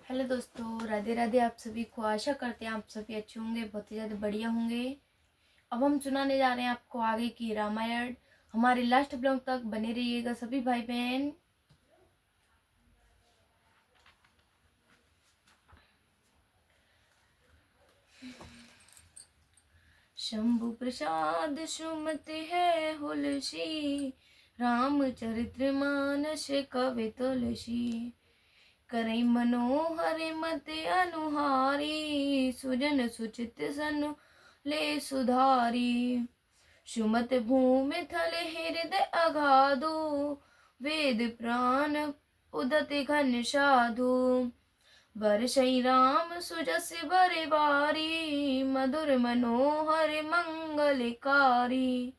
Hello दोस्तों, राधे राधे। आप सभी को आशा करते हैं आप सभी अच्छे होंगे, बहुत ही ज़्यादा बढ़िया होंगे। अब हम सुनाने जा रहे हैं आपको आगे की रामायण। हमारे लास्ट ब्लॉग तक बने रहिएगा सभी भाई बहन। शंभु प्रसाद सुमति है हुलसी, रामचरित्र मानस कवि तुलसी। करई मनोहर मत अनुहारी, सुजन सुचित सनु ले सुधारी। सुमत भूमि थल हृदय अगाधु, वेद प्राण उदति घन साधु। बरसई राम सुजस बर बारी, मधुर मनोहर मंगलकारी।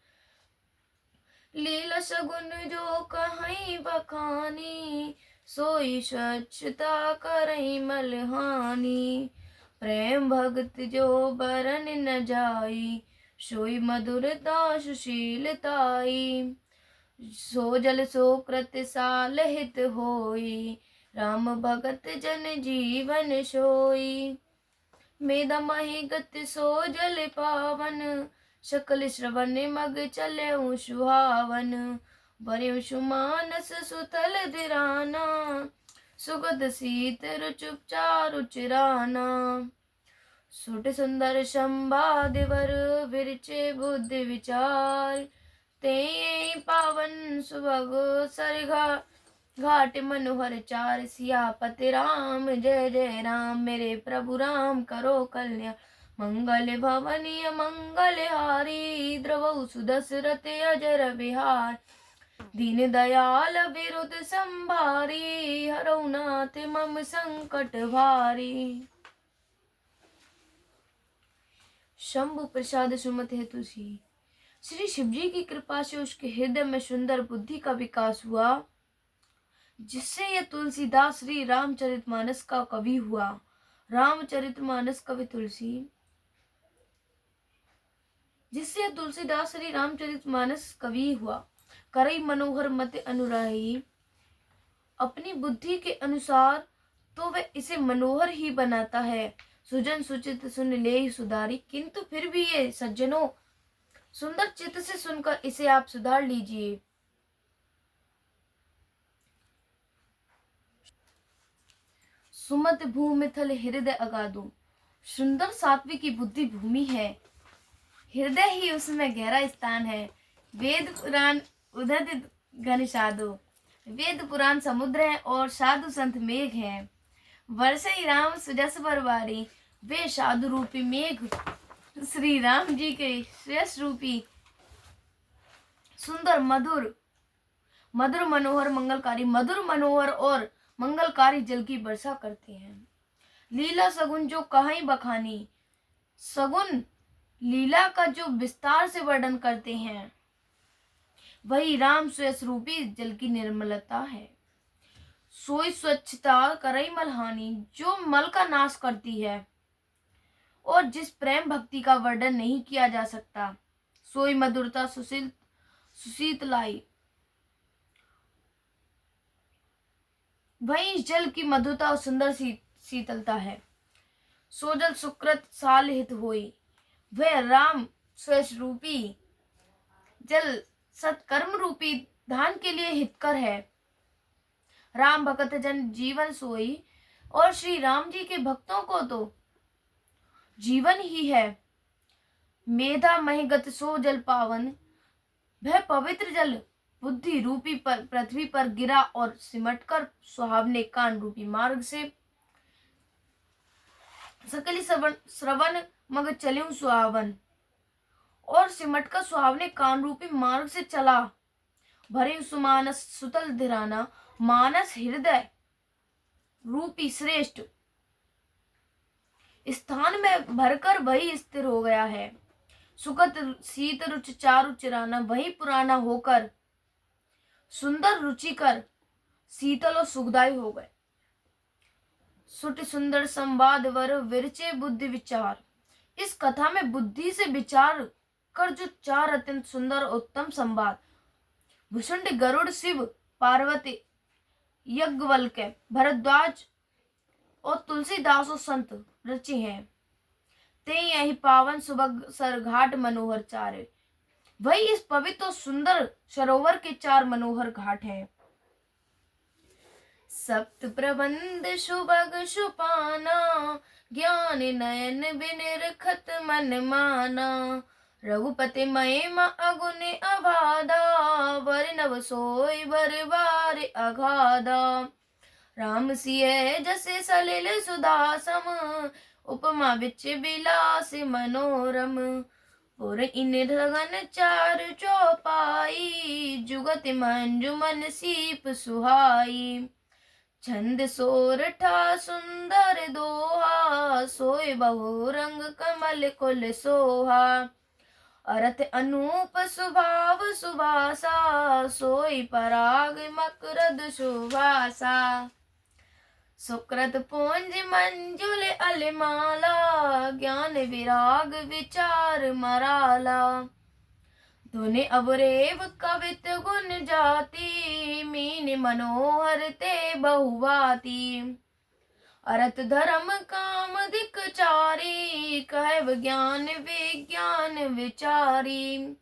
लीला सगुन जो कहीं बखानी, सोई स्वच्छता करई मलहानी। प्रेम भगत जो बरन न जाई, सोई मधुरता सुशीलताई। सो जल सो कृत साल हित होई, राम भगत जन जीवन सोई। मेदा मही गत सो जल पावन, सकल श्रवण मग चले सुहावन। बरे सुमानस सुतल दिराना, सुगत शीत रुचुप चारु चिराना। सुट सुंदर संवाद वर विरचे बुद्धि विचार, ते पावन सुभग सरघा घाट मनोहर चार। सियापति राम जय जय राम, मेरे प्रभु राम करो कल्याण। मंगल भवनीय मंगल हारी, द्रवौ सुदशरथ अजर बिहार। दीन दयाल विरुद्ध संभारी, हरौ नाथ मम संकट भारी। शंभु प्रसाद सुमति है तुलसी। श्री शिवजी की कृपा से उसके हृदय में सुंदर बुद्धि का विकास हुआ, जिससे यह तुलसीदास श्री रामचरितमानस का कवि हुआ। रामचरितमानस कवि तुलसी, जिससे यह तुलसीदास श्री रामचरितमानस कवि हुआ। करई मनोहर मति अनुराही, अपनी बुद्धि के अनुसार तो वह इसे मनोहर ही बनाता है। सुजन सुचित सुन ले सुधारी, किंतु फिर भी ये सज्जनों सुंदर चित्त से सुनकर इसे आप सुधार लीजिए। सुमत भूमि थल हृदय अगाधु, सुंदर सात्विक की बुद्धि भूमि है, हृदय ही उसमें गहरा स्थान है। वेद पुराण उदत घन साधु, वेद पुराण समुद्र है और साधु संत मेघ हैं। वर्षई राम सुजस बरबारी, वे साधु रूपी मेघ श्री राम जी के श्रेष्ठ रूपी सुंदर मधुर मधुर मनोहर मंगलकारी, मधुर मनोहर और मंगलकारी जल की वर्षा करते हैं। लीला सगुन जो कहीं बखानी, सगुन लीला का जो विस्तार से वर्णन करते हैं, वही राम स्वयं रूपी जल की निर्मलता है। सोई स्वच्छता करई मलहानी, जो मल का नाश करती है और जिस प्रेम भक्ति का वर्णन नहीं किया जा सकता। सोई मधुरता सुशीतलाई, वही इस जल की मधुरता और सुंदर शीतलता है। सो जल सुकृत साल हित होई, वह राम स्वयं रूपी जल सत्कर्म रूपी धान के लिए हितकर है। राम भगत जन जीवन सोई, और श्री राम जी के भक्तों को तो जीवन ही है। मेधा महिगत सो जल पावन, वह पवित्र जल बुद्धि रूपी पर पृथ्वी पर गिरा और सिमटकर सुहावने कान रूपी मार्ग से सकली श्रवण मग चल्यूं सुहावन, और सिमटकर सुहावने कान रूपी मार्ग से चला। भरे सुमानस सुतल धिराना, मानस हृदय रूपी श्रेष्ठ स्थान में भरकर वही स्थिर हो गया है। सुखद शीत रुचि चारु चिराना, वही पुराना होकर सुंदर रुचिकर शीतल और सुखदायी हो गए। सुट सुंदर संवाद वर विरचे बुद्धि विचार, इस कथा में बुद्धि से विचार कर जो चार अत्यंत सुंदर उत्तम संवाद, भूषुंड गरुड़ शिव पार्वती यज्ञवल्क्य भरद्वाज और तुलसीदासो संत रचे हैं। ते यही पावन सुबह सर घाट मनोहर चारे। वही इस पवित्र और सुंदर सरोवर के 4 मनोहर घाट हैं। सप्त प्रबंध सुबग सुपाना, ज्ञान नयन बिनिरखत मन माना। रघुपति महिमा अगुन अबाधा, वर नव सोई बर बार अगाधा। राम सिय जसे सलिल सुधा सम, उपमा विच बिलास मनोरम। पुर इन धगन 4 चौपाई, जुगत मंजुमन सीप सुहाई। छंद सोरठा सुंदर दोहा, सोय बहु रंग कमल कुल सोहा। अरथ अनूप स्वभाव सुभासा, सोई पराग मकरद सुभासा। सुकृत पुंज मंजुल अलमाला, ज्ञान विराग विचार मराला। धुनि अवरेव कवित गुण जाति, मीन मनोहर ते बहुभांति। अर्थ धर्म काम दिक चारी, कहव ज्ञान विज्ञान विचारी।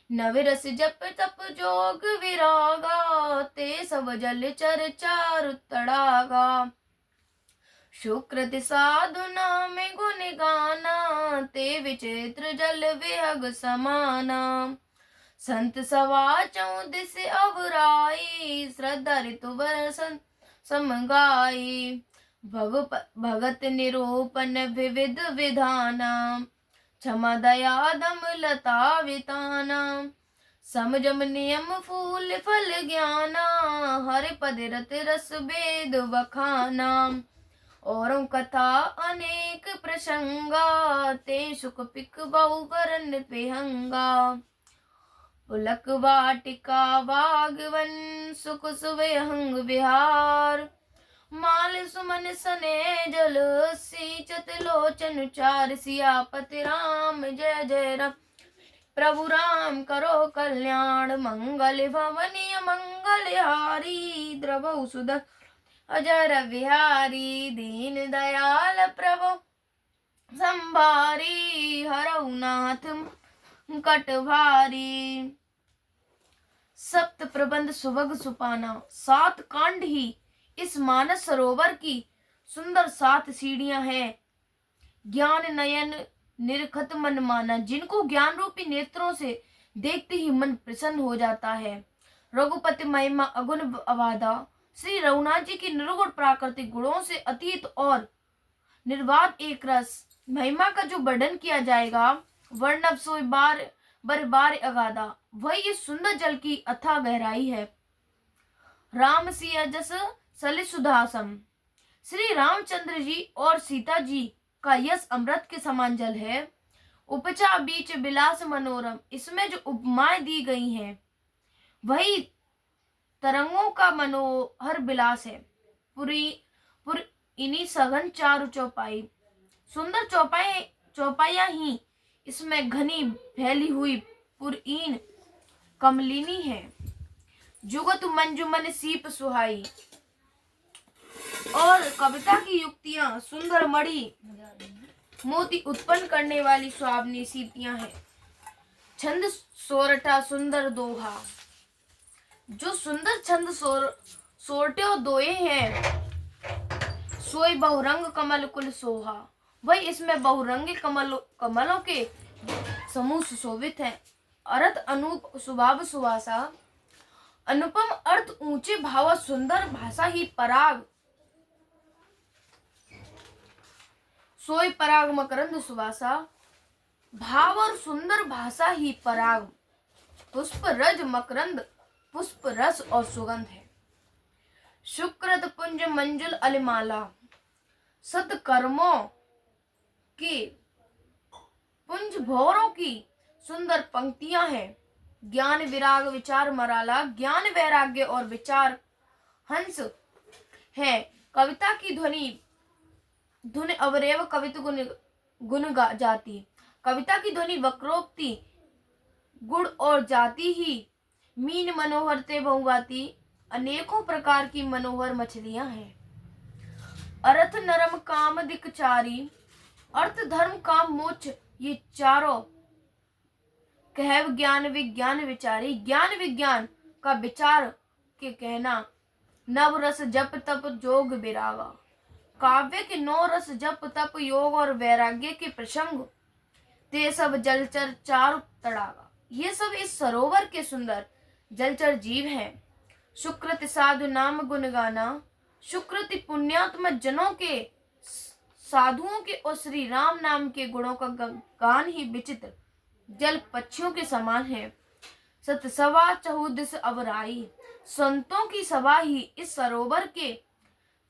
नवरस जप तप जोग विरागा, ते सब जल चर चारु तड़ागा। शुक्रत साधुना में गुण गाना, ते विचित्र जल विहग समाना। संत सवा 14 अवराई, श्रद्धा ऋतुवर समगाई। भगत निरूपण विविध विधाना, क्षमा दया दम लता विताना। समजम नियम फूल फल ज्ञाना, हर पद रत रस वेद बखाना। औरों कथा अनेक प्रसंगा, ते सुख पिक बहु वरन पेहंगा। पुलक वाटिका बागवन, सुख सुवेहंग विहार। माल सुमन सने जल, सींचत लोचन 4। सियापति राम जय जय राम, प्रभु राम करो कल्याण। मंगल भवनीय मंगल हारी, द्रवहु सुध अजर बिहारी। दीन दयाल प्रभु संभारी, हरऊ नाथ कट भारी। सप्त प्रबंध सुभग सुपाना, 7 कांड ही इस मानस सरोवर की सुंदर 7 सीढ़ियां हैं। ज्ञान नयन निरखत मन माना, जिनको ज्ञान रूपी नेत्रों से देखते ही मन प्रसन्न हो जाता है। रघुपति महिमा अगुण अबाधा, श्री रघुनाथ जी की निर्गुण प्राकृतिक गुणों से अतीत और निर्वाध एक रस महिमा का जो वर्णन किया जाएगा, वर्णव सोई बर बार अगाधा, वही इस सुंदर जल की अथाह गहराई है। राम सिया जस सलिल सुधासम, श्री रामचंद्र जी और सीता जी का यश अमृत के समान जल है। उपचा बीच बिलास मनोरम, इसमें जो उपमाएं दी गई हैं वही तरंगों का मनोहर विलास है। पुर इन्हीं सघन 4 चौपाई, सुंदर चौपाइयां ही इसमें घनी फैली हुई पुरईन कमलिनी है। जुगत मंजुमन सीप सुहाई, और कविता की युक्तियां सुंदर मणि मोती उत्पन्न करने वाली सुहावनी सीतियां हैं। छंद सोरठा सुंदर दोहा, जो सुंदर छंद सोरठे और दोहे हैं। सोई बहुरंग कमल कुल सोहा, वही इसमें बहुरंगी कमलों के समूह सुशोभित है। अर्थ अनूप स्वभाव सुभाषा, अनुपम अर्थ ऊंचे भाव, सुंदर भाषा ही पराग। सोई पराग मकरंद सुवासा, भाव और सुंदर भाषा ही पराग। पुष्प रज मकरंद, पुष्प रस और सुगंध है। शुक्रत पुंज मंजुल अलमाला, सत्कर्मों की पुंज भौरों की सुंदर पंक्तियां हैं। ज्ञान विराग विचार मराला, ज्ञान वैराग्य और विचार हंस है। कविता की धुन अवरेव कवित गुण जाति, कविता की ध्वनि वक्रोक्ति गुण और जाति ही। मीन मनोहर ते बहुभांति, अनेकों प्रकार की मनोहर मछलियां हैं। अर्थ नरम काम दिक्चारी, अर्थ धर्म काम मोक्ष ये चारों कहव ज्ञान विज्ञान विचारी। ज्ञान विज्ञान का विचार के कहना, नव रस जप तप जोग विरागा। काव्य के 9 रस जप तप योग और वैराग्य के प्रसंग, ते सब जलचर चारु तड़ागा। ये सब इस सरोवर के सुंदर जलचर जीव हैं। सुकृति साधु नाम गुण गाना, सुकृति पुण्यात्म जनों के साधुओं के और श्री राम नाम के गुणों का गान ही विचित्र जल पक्षियों के समान है। सत सवा चहुदिस अवराई, संतों की सभा ही इस सरोवर के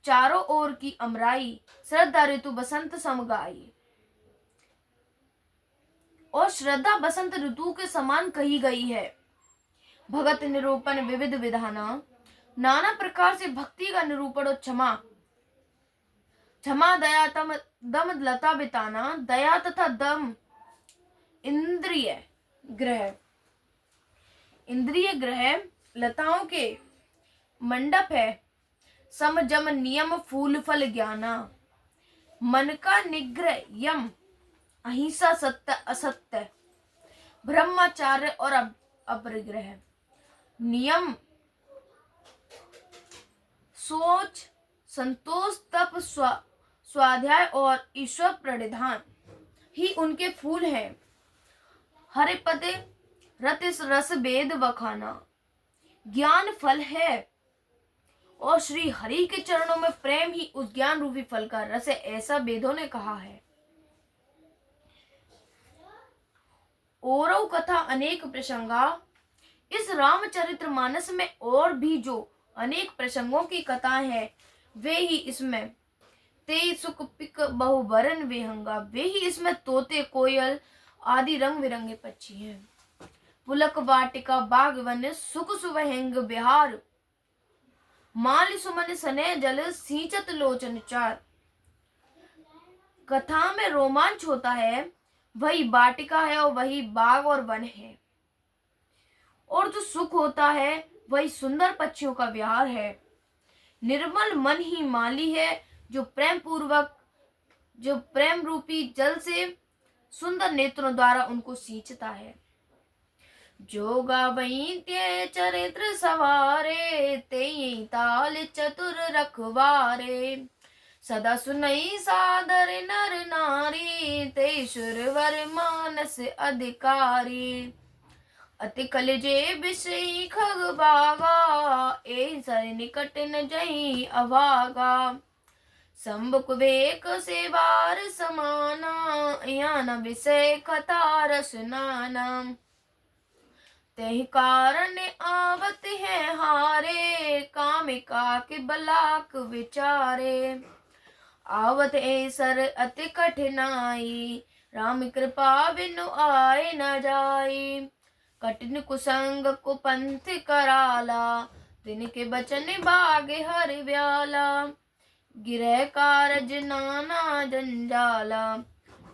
चारों ओर की अमराई। श्रद्धा ऋतु बसंत समगाई, और श्रद्धा बसंत ऋतु के समान कही गई है। भगत निरूपण विविध विधाना, नाना प्रकार से भक्ति का निरूपण और क्षमा दया दम लता बिताना। दया तथा दम इंद्रिय ग्रह लताओं के मंडप है। समजम नियम फूल फल ज्ञाना, मन का निग्रह यम अहिंसा सत्य असत्य ब्रह्मचार्य और अपरिग्रह। नियम सोच संतोष तप स्वाध्याय और ईश्वर प्रणिधान ही उनके फूल हैं। हरे पदे रतिस रस वेद बखाना, ज्ञान फल है और श्री हरि के चरणों में प्रेम ही उस ज्ञान रूपी फल का रस है, ऐसा वेदों ने कहा है। औरव कथा अनेक प्रसंगा, इस रामचरित्र मानस में और भी जो अनेक प्रसंगों की कथाएं हैं वे ही इसमें। ते सुख पिक बहुबरन विहंगा, वे ही इसमें तोते कोयल आदि रंग बिरंगे पक्षी हैं। पुलक वाटिका बाग वन सुख सुवहंग बिहार, माल सुमन सने जल सींचत लोचन चार। कथा में रोमांच होता है, वही वाटिका है और वही बाग और वन है, और जो सुख होता है वही सुंदर पक्षियों का विहार है। निर्मल मन ही माली है, जो प्रेम रूपी जल से सुंदर नेत्रों द्वारा उनको सींचता है। जो गावई ते चरित्र सवारे, ते ताल चतुर रखवारे। सदा सुनई सादर नर नारी, ते सुरवर मानस अधिकारी। अति कलजे विषय खग बागा, ए सर निकट न जही अभागा। संबुक वेक सेवार समाना, यान विषय कथा रस नाना। तेहि कारण आवत है हारे, कामिका के बलाक विचारे। आवत ऐसर अति कठिनाई, राम कृपा बिनु आए न जाई। कठिन कुसंग को पंथ कराला, तिनके बचन बागे हर व्याला। गिरह कारज नाना जंजाला,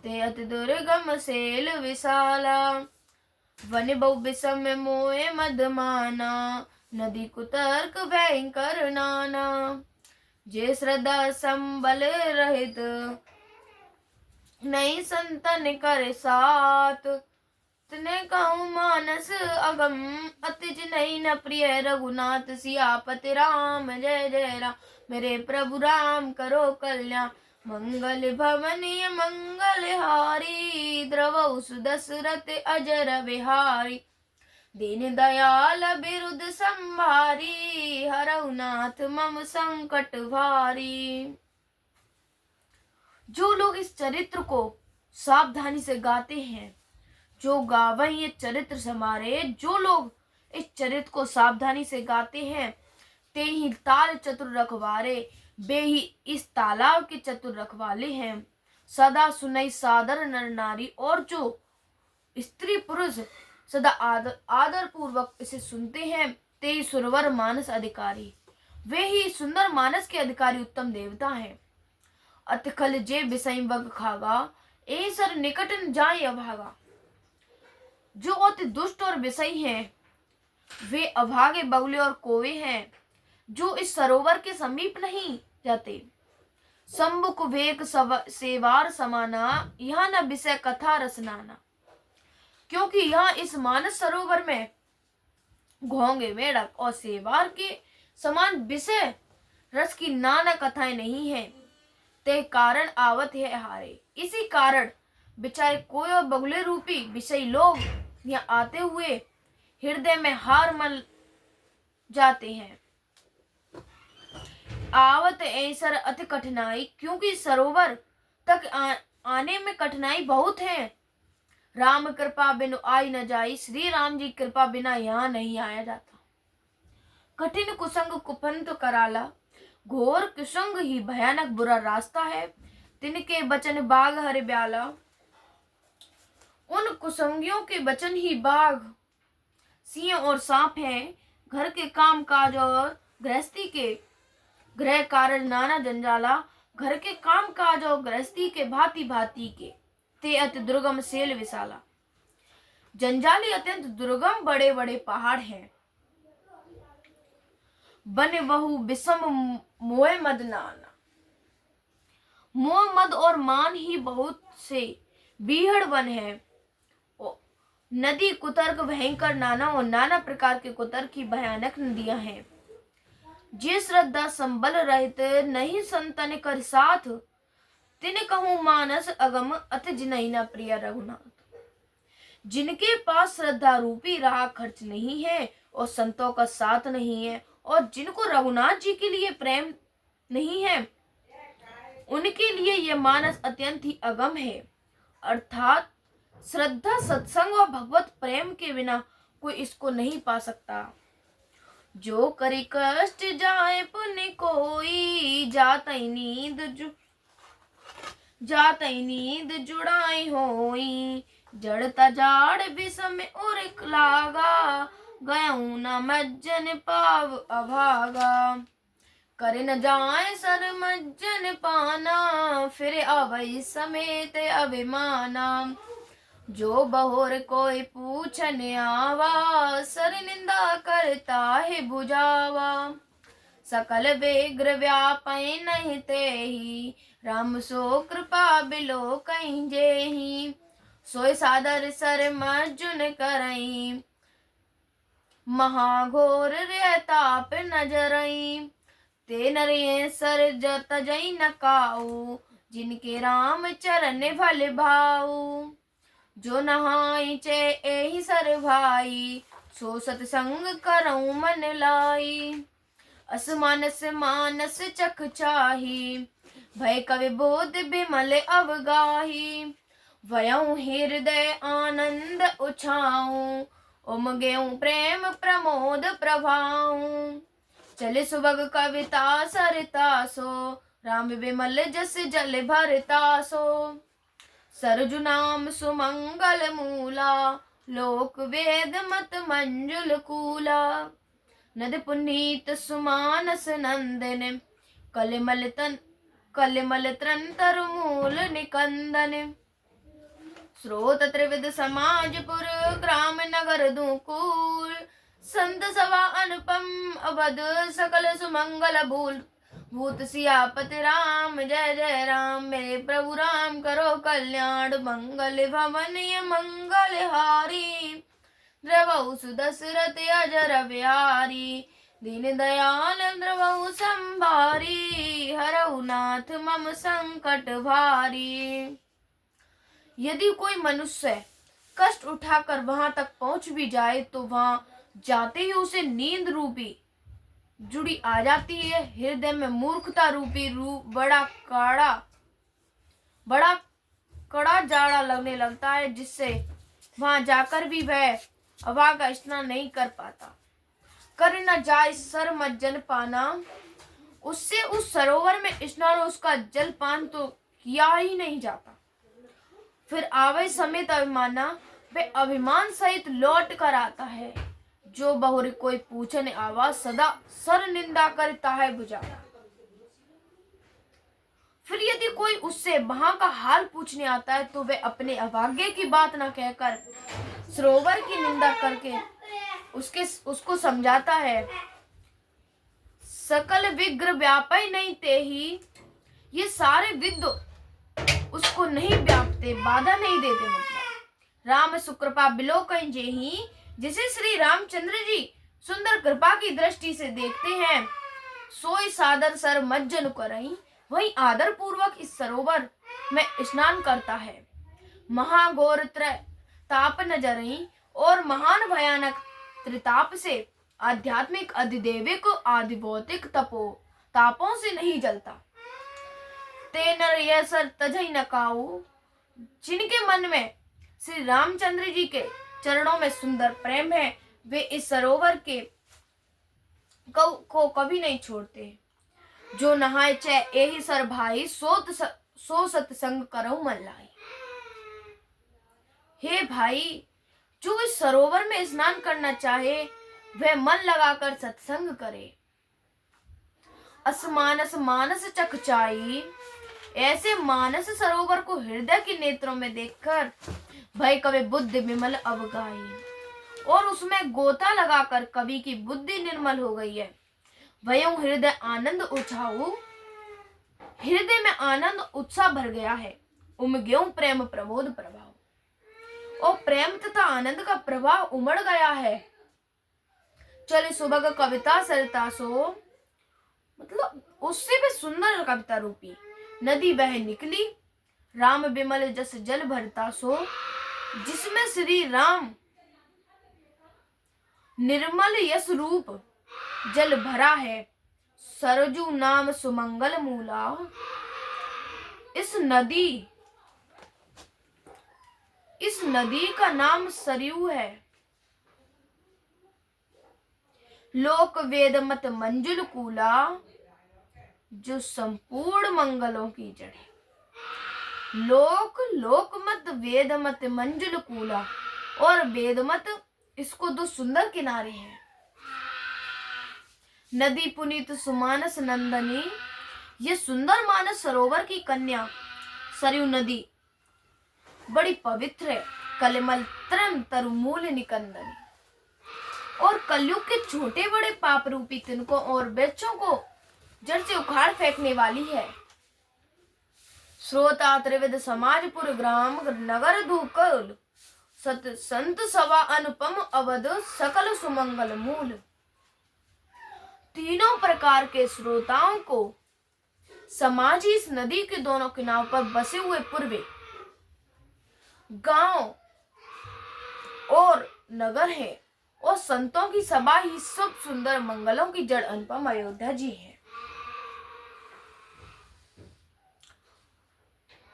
ते अति दुर्गम सेल विशाला। वन बहु विषम मोए मदमाना, नदी कुतर्क भयंकर नाना। जे श्रद्धा संबल रहित, नहीं संतन कर साथ। तने कहूँ मानस अगम, अतिज नहीं न प्रिय रघुनाथ। सियापति राम जय जय राम, मेरे प्रभु राम करो कल्याण। मंगल भवनीय मंगल हारी, द्रवौ सुदशरथ अजर बिहारी। दीन दयाल बिरुद संभारी, हरौ नाथ मम संकट भारी। जो लोग इस चरित्र को सावधानी से गाते हैं, जो गावै ये चरित्र समारे, जो लोग इस चरित्र को सावधानी से गाते हैं, ते ही ताल चतुर रखवारे, वे ही इस तालाब के चतुर रखवाले हैं। सदा सुनई सादर नर नारी, और जो स्त्री पुरुष सदा आदर पूर्वक इसे सुनते हैं, ते ही सुरवर मानस अधिकारी, वे ही सुंदर मानस के अधिकारी उत्तम देवता हैं। अतखल जे विषय वग खागा, ए सर निकट न जाए अभागा। जो अति दुष्ट और विषयी हैं, वे अभागे बगुले और कोवे हैं, जो इस सरोवर के समीप नहीं जाते। सम्मुख वेक सेवार समाना, यहाँ न विषय कथा रसनाना। क्योंकि यहाँ इस मानस सरोवर में घोंगे, मेढक और सेवार के समान विषय रस की नाना कथाएं नहीं है। ते कारण आवत है हारे। इसी कारण बेचारे कोय और बगुले रूपी विषय लोग यहाँ आते हुए हृदय में हार मान जाते हैं। आवत ऐसर अति कठिनाई, क्योंकि सरोवर तक आने में कठिनाई बहुत है। राम कृपा बिनु आई न जाई, श्री राम जी कृपा बिना यहाँ नहीं आया जाता। कठिन कुसंग कुपंथ कराला, घोर कुसंग ही भयानक बुरा रास्ता है। तिनके बचन बाघ हरि ब्याला, उन कुसंगियों के वचन ही बाघ, सिंह और सांप हैं। घर के काम काज और गृहस्थी के गृह कार्य नाना जंजाला, घर के काम काज और गृहस्थी के भांति भांति के ते अति दुर्गम सेल विशाला। जंजाली अत्यंत दुर्गम बड़े बड़े पहाड़ हैं। बने बहु विषम मोह मद नाना, मोह मद और मान ही बहुत से बीहड़ वन है। नदी कुतर्क भयंकर नाना, और नाना प्रकार के कुतर्क की भयानक नदियां हैं। जे श्रद्धा संबल रहित नहीं संतन कर साथ, तिन कहूँ मानस अगम अति जिनहि न प्रिय रघुनाथ। जिनके पास श्रद्धा रूपी राह खर्च नहीं है और संतों का साथ नहीं है, और जिनको रघुनाथ जी के लिए प्रेम नहीं है, उनके लिए यह मानस अत्यंत ही अगम है। अर्थात श्रद्धा, सत्संग और भगवत प्रेम के बिना कोई इसको नहीं पा सकता। जो करी कष्ट जाए पुण्य कोई, जातई नींद जुड़ाई होई। जड़ता जाड़ विषम और लागा, गयऊ न मज्जन पाव अभागा। करे न जाए सर मज्जन पाना, फिर अवै समेत अभिमाना। जो बहोर कोई पूछन आवा, सर निंदा करता है बुझावा। सकल बेग्र व्यापै नहीं तेहि, राम सो कृपा बिलो कहीं जेहि। सोय सादर सर मज्जुन करई, महाघोर रेताप नजरई। ते नरिये सर जत जई न काऊ, जिनके राम चरण भल भाऊ। जो नहाई चे एहि सर भाई, सो सतसंग करऊं मन लाई। असमानस मानस चख चाही, भय कवि बोध बिमल अवगाही। वयऊं हृदय आनंद उछाऊं, उमगेऊं प्रेम प्रमोद प्रभाऊं। चले सुभग कविता सरितासो, राम विमल जस जल भरतासो। सरजु नाम सुमंगल मूला, लोक वेद मत मंजुल कूला। नद पुनीत सुमानस नंदन, कलिमल त्रंतर मूल निकंदन। स्रोत त्रिविध समाजपुर, ग्राम नगर दूकुल। संत सभा अनुपम अवध, सकल सुमंगल भूल। भूत सियापति राम जय जय राम, मेरे प्रभु राम करो कल्याण। मंगल भवन ये मंगल हारी, द्रवहु सुदशरथ अजर बिहारी। दीन दयाल द्रवहु संभारी, हरहु नाथ मम संकट भारी। यदि कोई मनुष्य कष्ट उठाकर वहां तक पहुंच भी जाए, तो वहां जाते ही उसे नींद रूपी जुड़ी आ जाती है। हृदय में मूर्खता रूपी बड़ा कड़ा जाड़ा लगने लगता है, जिससे वहां जाकर भी वह अभागा स्नान नहीं कर पाता। कर न जाए सर मज्जन पाना, उससे उस सरोवर में स्नान और उसका जल पान तो किया ही नहीं जाता। फिर आवे समेत अभिमाना, वे अभिमान सहित लौट कर आता है। जो बहुरी कोई पूछने आवाज, सदा सर निंदा करता है बुझावा। फिर यदि कोई उससे वहां का हाल पूछने आता है, तो वे अपने अभाग्य की बात न कहकर सरोवर की निंदा करके उसको समझाता है। सकल विग्र व्यापै नहीं तेहि, ये सारे विद्व उसको नहीं व्यापते, बाधा नहीं देते। मतलब राम सुकृपा बिलोकन जेहि, जिसे श्री रामचंद्र जी सुंदर कृपा की दृष्टि से देखते हैं, सोई सादर सर मज्जन करई, वही आदर पूर्वक इस सरोवर में स्नान करता है। महाघोर ताप न जरई, और महान भयानक त्रिताप से, आध्यात्मिक अधिदेविक आदि भौतिक तापों से नहीं जलता। ते नर यह सर तजई न काऊ, जिनके मन में श्री रामचंद्र जी के चरणों में सुंदर प्रेम है, वे इस सरोवर के को कभी नहीं छोड़ते। जो नहाय चे एहि सर भाई, सो सत्संग करो मन लाई। हे भाई, जो इस सरोवर में स्नान करना चाहे, वह मन लगाकर सत्संग करे। असमानस मानस चकचाई, ऐसे मानस सरोवर को हृदय के नेत्रों में देखकर भय कवि बुद्धि विमल अवगाई, और उसमें गोता लगाकर कवि की बुद्धि निर्मल हो गई है। वयों हृदय आनंद उछाऊ, हृदय में आनंद उत्साह भर गया है। उमग्यों प्रेम प्रमोद प्रभाव, और प्रेम तथा आनंद का प्रवाह उमड़ गया है। चले सुबह कविता सरिता सो, मतलब उससे भी सुंदर कविता रूपी नदी बह निकली। राम विमल जस जल भरता सो, जिसमें श्री राम निर्मल यश रूप जल भरा है। सरजू नाम सुमंगल मूला, इस नदी का नाम सरयू है। लोक वेद मत मंजुल कूला, जो संपूर्ण मंगलों की जड़ है। लोक मत वेद मत मंजुल कूला, और वेद मत, इसको दो सुंदर किनारे हैं। नदी पुनीत सुमानस नंदनी, ये सुंदर मानस सरोवर की कन्या सरयू नदी बड़ी पवित्र है। कलिमल त्रम तरुमूल निकंदनी, और कलयुग के छोटे बड़े पाप रूपी तिनकों और वृक्षों को जड़ से उखाड़ फेंकने वाली है। श्रोता त्रिविध समाजपुर ग्राम नगर धूकल, सत संत सवा अनुपम अवध सकल सुमंगल मूल। तीनों प्रकार के श्रोताओं को समाज इस नदी के दोनों किनारों पर बसे हुए पूर्वे गांव और नगर है, और संतों की सभा ही सब सुंदर मंगलों की जड़ अनुपम अयोध्या जी है।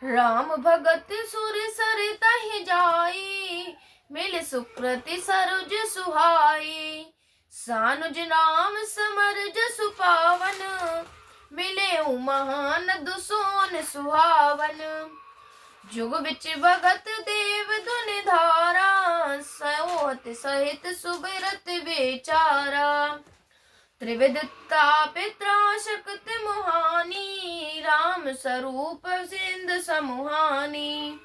राम भगत सुर सरिता ही जाई, मिल सुकृति सरुज सुहाई। सानुज नाम समर जसु पावन, मिले महान दुसोन सुहावन। जुग बिच भगत देव धुन धारा, सयोत सहित सुबिरत बेचारा। त्रिविध तापित्रा शक्ति मुहानी, राम स्वरूप सिंध समुहानी।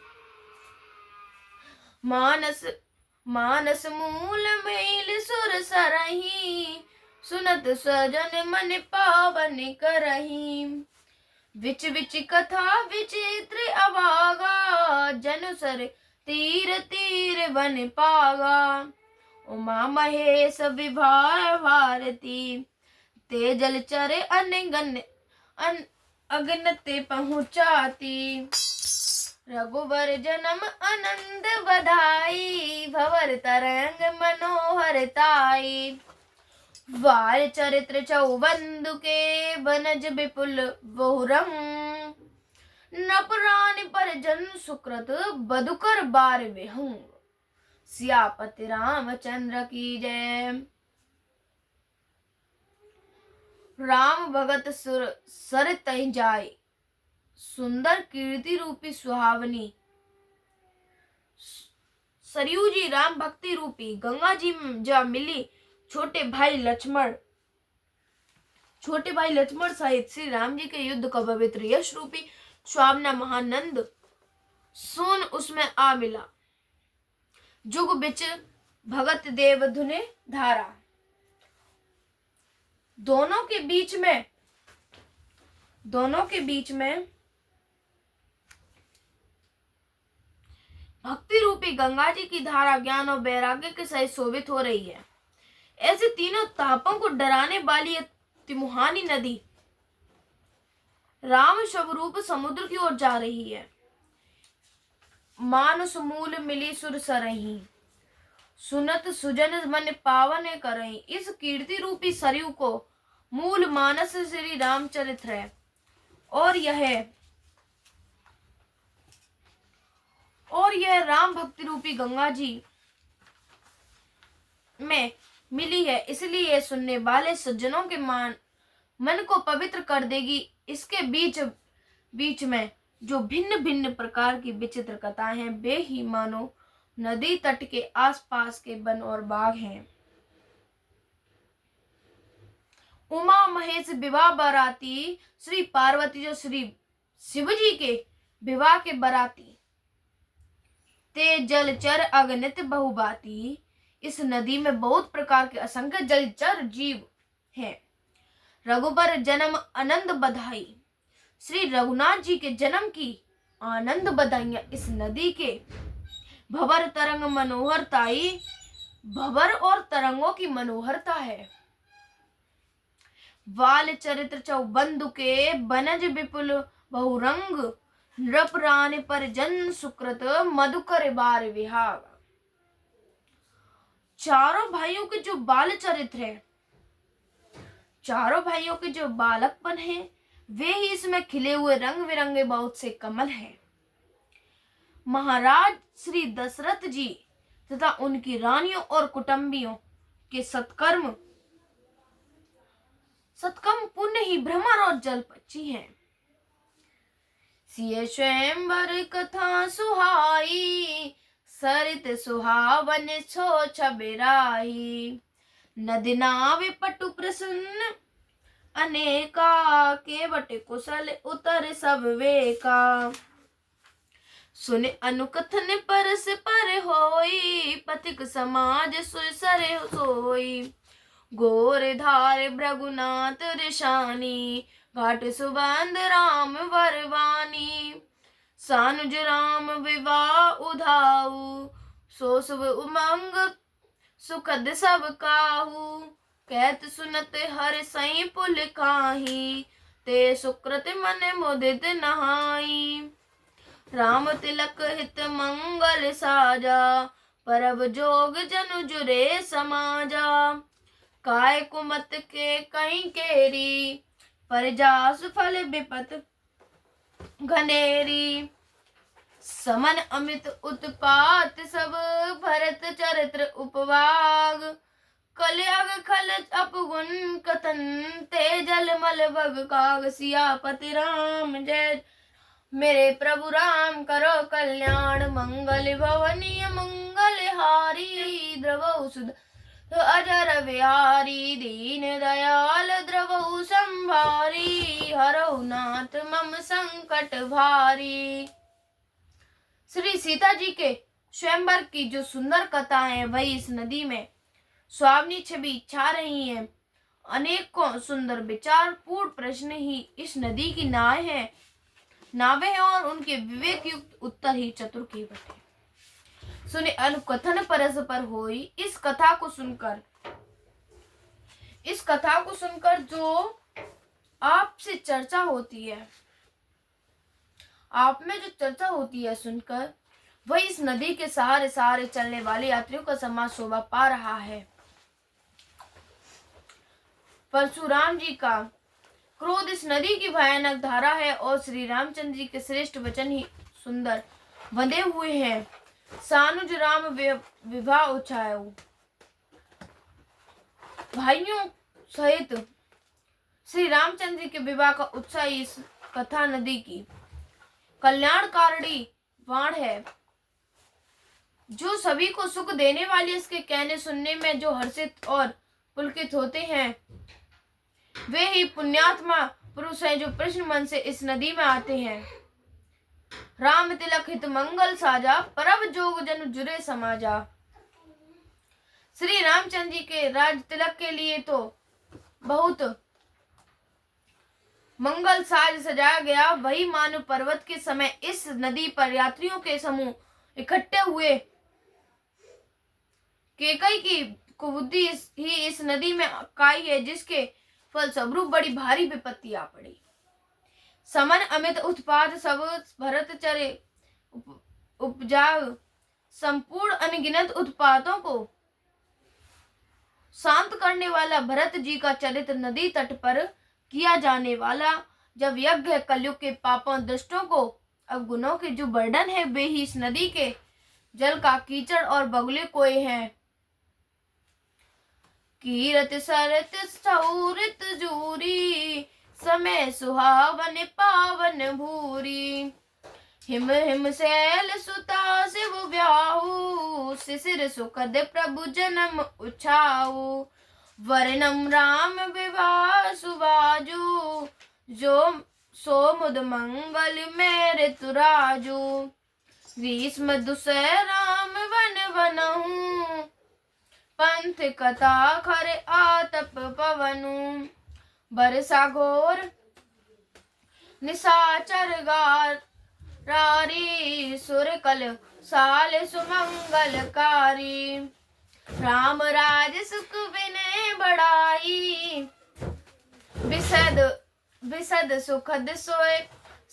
मानस मूल मेल सुर सरही, सुनत स्वजन मन पावन करही। विच विच कथा विचित्र अभागा, जनु सर तीर तीर वन पागा। उमा महेश विभा भारती, ते जल चरे अनगन अगनते पहुँचाती। रघुवर जन्म आनंद बधाई, भवर तरंग मनोहर ताई। वार चरित्र चौबंदु के, बनज विपुल बहुरंग। नपरान पर जन सुकृत, बधुकर बार विहंग। सियापति रामचंद्र की जय। राम भगत सर तहि जाय, सुंदर कीर्ति रूपी सुहावनी। सरयू जी राम भक्ति रूपी गंगा जी जा मिली। छोटे भाई लक्ष्मण सहित श्री राम जी के युद्ध का पवित्र यश रूपी स्वावना महानंद सोन उसमें आ मिला। जुग बिच भगत देव धुने धारा, दोनों के बीच में दोनों के बीच में भक्ति रूपी गंगा जी की धारा ज्ञान और वैराग्य के सहित शोभित हो रही है। ऐसे तीनों तापों को डराने वाली यह तिमुहानी नदी राम स्वरूप समुद्र की ओर जा रही है। मानस मूल मिली सुर सरही, सुनत सुजन मन पावन करही। इस कीर्ति रूपी सरयू को मूल मानस श्री रामचरित्र है और यह राम भक्ति रूपी गंगा जी में मिली है, इसलिए यह सुनने वाले सज्जनों के मन को पवित्र कर देगी। इसके बीच में जो भिन्न भिन्न प्रकार की विचित्र कथाएं हैं, वे ही मानो नदी तट के आसपास के वन और बाग हैं। उमा महेश विवाह बाराती, श्री पार्वती जो श्री शिव जी के विवाह के बाराती, ते जलचर अगणित बहुबाती। इस नदी में बहुत प्रकार के असंख्य जलचर जीव हैं। रघुबर जन्म आनंद बधाई, श्री रघुनाथ जी के जन्म की आनंद बधाइयां इस नदी के भवर तरंग मनोहरताई, भवर और तरंगों की मनोहरता है। वाल चरित्र चौबंदु के बनज विपुल बहुरंग, नृप रान पर जन सुकृत मधुकर बार विहाग। चारों भाइयों के जो बाल चरित्र है, चारों भाइयों के जो बालकपन है, वे ही इसमें खिले हुए रंग बिरंगे बहुत से कमल हैं। महाराज श्री दशरथ जी तथा उनकी रानियों और कुटुंबियों के सत्कर्म पुण्य ही भ्रमर और जलपक्षी हैं। सिय स्वयंवर कथा सुहाई, सरित सुहावन छो छबेराई। नदी नाव पटु प्रसन्न अनेका, केवट कुशल उतर सब वेका। सुने अनुकथन परस पर होई, पथिक समाज सुसरे सोई। गोर धार भृगुनाथ ऋषानी, घाट सुबंध राम वरवानी। सानुज राम विवाह उधाऊ, सो शुभ उमंग सुखद सब काहू। कहत सुनत हर सई पुल काही, ते सुकृत मन मुदित नहाई। राम तिलक हित मंगल साजा, परब जोग जनु जुरे समाजा। काय कुमत के कहीं केरी, परजास फल विपत घनेरी। समन अमित उत्पात सब, भरत चरित्र उपवाग। कलयुग खल अपगुण कथन, ते जल मल भग काग। सियापति राम जय, मेरे प्रभु राम करो कल्याण। मंगल भवनीय मंगल हारी, द्रवौ सुध अजर बिहारी। दीन दयाल द्रवौ संभारी, हरौ नाथ मम संकट भारी। श्री सीता जी के स्वयंवर की जो सुंदर कथा है, वही इस नदी में स्वामिनी छवि छा रही है। अनेकों सुंदर विचार पूर्ण प्रश्न ही इस नदी की नावें हैं और उनके विवेक युक्त उत्तर ही चतुर के बटे। सुने अनुकथन परस्पर होई। इस कथा को सुनकर जो आपसे चर्चा होती है, आप में जो चर्चा होती है सुनकर, वही इस नदी के सहारे सहारे चलने वाले यात्रियों का समाज शोभा पा रहा है। परशुराम जी का क्रोध इस नदी की भयानक धारा है और श्री रामचंद्र जी के श्रेष्ठ वचन ही सुंदर बंधे हुए हैं। सानुज राम विवाह उछायो, भाइयों सहित श्री रामचंद्र जी के विवाह का उत्साह इस कथा नदी की कल्याणकारिणी वाण है, जो सभी को सुख देने वाली। इसके कहने सुनने में जो हर्षित और पुलकित होते हैं, वे ही पुण्यात्मा पुरुष हैं जो प्रश्न मन से इस नदी में आते हैं। राम तिलक हित मंगल साजा, परब जोग जन जुरे समाजा। श्री रामचंद्र जी के राज तिलक के लिए तो बहुत मंगल साज सजाया गया। वही मानो पर्वत के समय इस नदी पर यात्रियों के समूह इकट्ठे हुए। केकई की कुबुद्धि ही इस नदी में काई है, जिसके फलस्वरूप बड़ी भारी विपत्ति आ पड़ी। समन अमित उत्पाद सब भरत चरे उपजाव। संपूर्ण अनगिनत उत्पादों को शांत करने वाला भरत जी का चरित्र नदी तट पर किया जाने वाला जब यज्ञ कलयुग के पापों दुष्टों को अवगुणों के जो बर्डन है, वे ही इस नदी के जल का कीचड़ और बगुले कोए हैं। कीरत सरत सौरित जूरी, समय सुहावन पावन भूरी। हिम हिम शैल सुता शिव ब्याहु, शिशिर सुखद प्रभु जन्म उछाऊ। वर्णम राम विवाह सुबाजू, जो सो मुद मंगल में ऋतुराजू। ग्रीष्म दुसह राम वन वनहु, पंथ कथा खर आतप पवनु। बरसा घोर निशाचर गार रारी, सुर कल साल सुमंगलकारी। राम राज सुख विनय बढ़ाई, विशद विशद सुखद सोय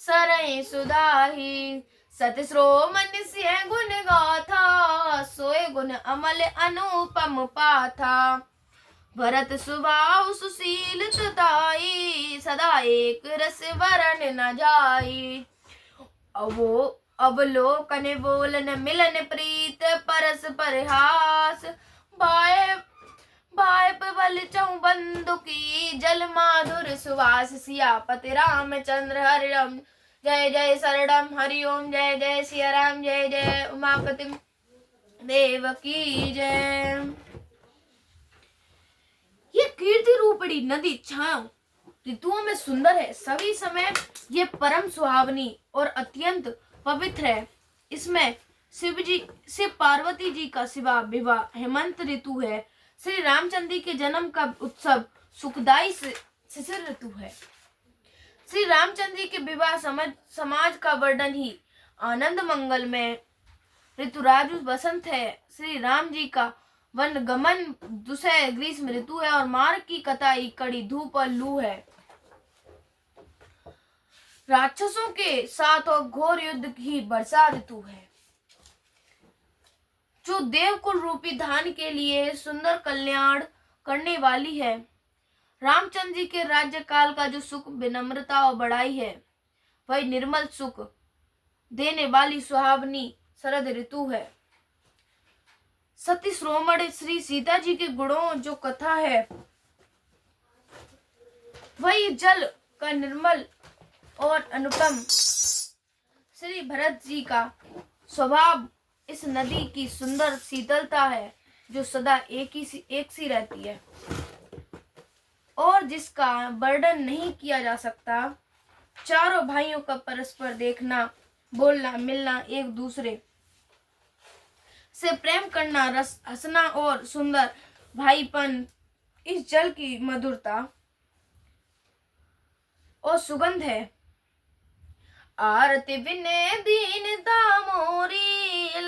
सरय सुधाही। सत श्रोमन सिंह गुण गाथा, सोय गुण अमल अनुपम पाथा। भरत सुभाव सुशील तुताई, सदा एक रस वरण न जाई। अवलोकन बोलन मिलन प्रीत, परस परिहास। बाय बाय बल चहु बंधु की, जल माधुर सुवास। सियापति रामचंद्र हरि राम, जय जय शरणम हरि ओम। जय जय सिया राम, जय जय उमापति देव की जय। ये कीर्ति रूपड़ी नदी छाओ ऋतुओं में सुंदर है, सभी समय ये परम सुहावनी और अत्यंत पवित्र है। इसमें शिव पार्वती जी का विवाह हेमंत ऋतु है। श्री रामचंद्र के जन्म का उत्सव सुखदायी शिशिर ऋतु है। श्री रामचंद्र के विवाह समाज का वर्णन ही आनंद मंगल में ऋतुराजु वसंत है। श्री राम जी का वन गमन दुसह ग्रीष्म ऋतु है और मार्ग की कटाई कड़ी धूप और लू है। राक्षसों के साथ और घोर युद्ध की वर्षा ऋतु है, जो देवकुल रूपी धान के लिए सुंदर कल्याण करने वाली है। रामचंद्र जी के राज्य काल का जो सुख विनम्रता और बड़ाई है, वही निर्मल सुख देने वाली सुहावनी शरद ऋतु है। सती श्रोमण श्री सीता जी के गुणों जो कथा है, वही जल का निर्मल और अनुपम। श्री भरत जी का स्वभाव इस नदी की सुंदर शीतलता है, जो सदा एक सी रहती है और जिसका वर्णन नहीं किया जा सकता। चारों भाइयों का परस्पर देखना, बोलना, मिलना, एक दूसरे से प्रेम करना, हंसना और सुंदर भाईपन, इस जल की मधुरता और सुगंध है। आरती विनय दीनता मोरी,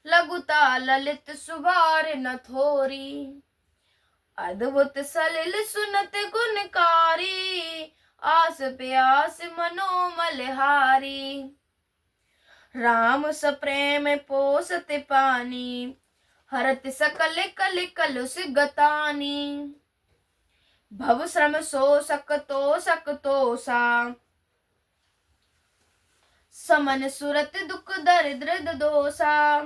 लघुता ललित सुभार न थोरी। अद्भुत सलिल सुनत गुणकारी, आस प्यास मनोमल हारी। राम सप्रेम पोसत पानी, हरत सकल कल कलुष गतानी। भव श्रम सो सकतो सा, समन सुरत दुख दरिद्र दोषा।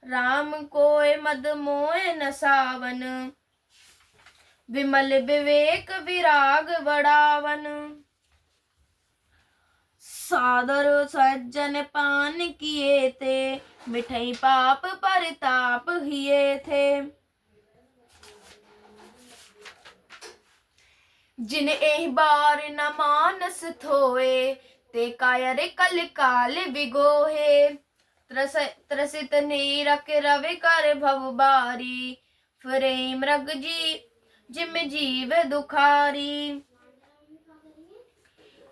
राम कोय मद मोय न सावन, विमल विवेक विराग बढ़ावन। सादर सज्जन पान किए थे, मिठई पाप परिताप हिए थे। जिन एहि बार न मानस थोए, ते कायर कल काल बिगोहे। त्रसित नीरक रवि कर भव बारी, फिरे मृग जी जिम जीव दुखारी।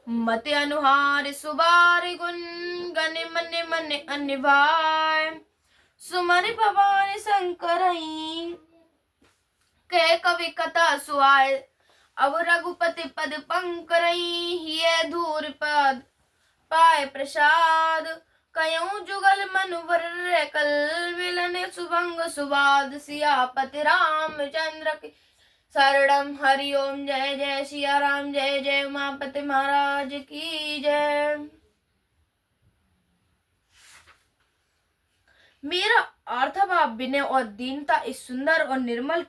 मत अनुहार सुबार गुण गण मन मन अनिवार्य सुमन भवानी शंकरई कह कवि कथा सुआय अब रघुपति पद पंकरई हिय धूर पद पाए प्रसाद कयूं जुगल मनुवर कल मिलन सुभंग सुबाद सियापति रामचंद्र की शरणम हरिओम जय जय सिया राम जय जय उमापति महाराज की जय। मेरा अर्थभाव विनय और दीनता इस सुंदर और निर्मल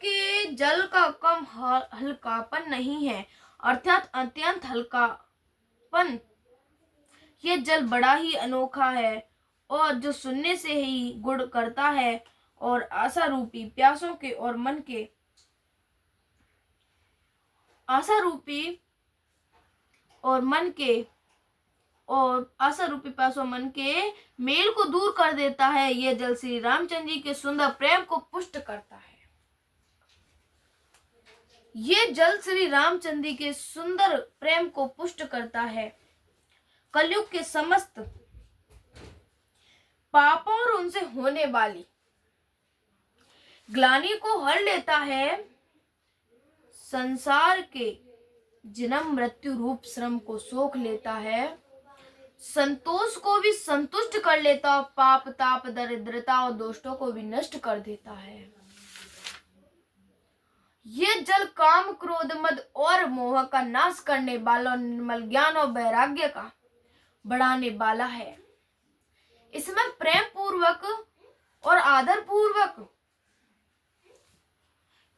के जल का कम हल्कापन नहीं है, अर्थात अत्यंत हल्कापन। यह जल बड़ा ही अनोखा है और जो सुनने से ही गुण करता है और आशा रूपी प्यासों के और मन के आशा रूपी प्यासों मन के मेल को दूर कर देता है। यह जल श्री रामचंद्र जी के सुंदर प्रेम को पुष्ट करता है। ये जल श्री रामचंद्र जी के सुंदर प्रेम को पुष्ट करता है। कलयुग के समस्त पापों और उनसे होने वाली ग्लानि को हर लेता है। संसार के जन्म मृत्यु रूप श्रम को सोख लेता है। संतोष को भी संतुष्ट कर लेता और पाप ताप दरिद्रता और दोषों को भी नष्ट कर देता है। ये जल काम क्रोध मद और मोह का नाश करने वाला और निर्मल ज्ञान और वैराग्य का बढ़ाने वाला है। इसमें प्रेम पूर्वक और आदर पूर्वक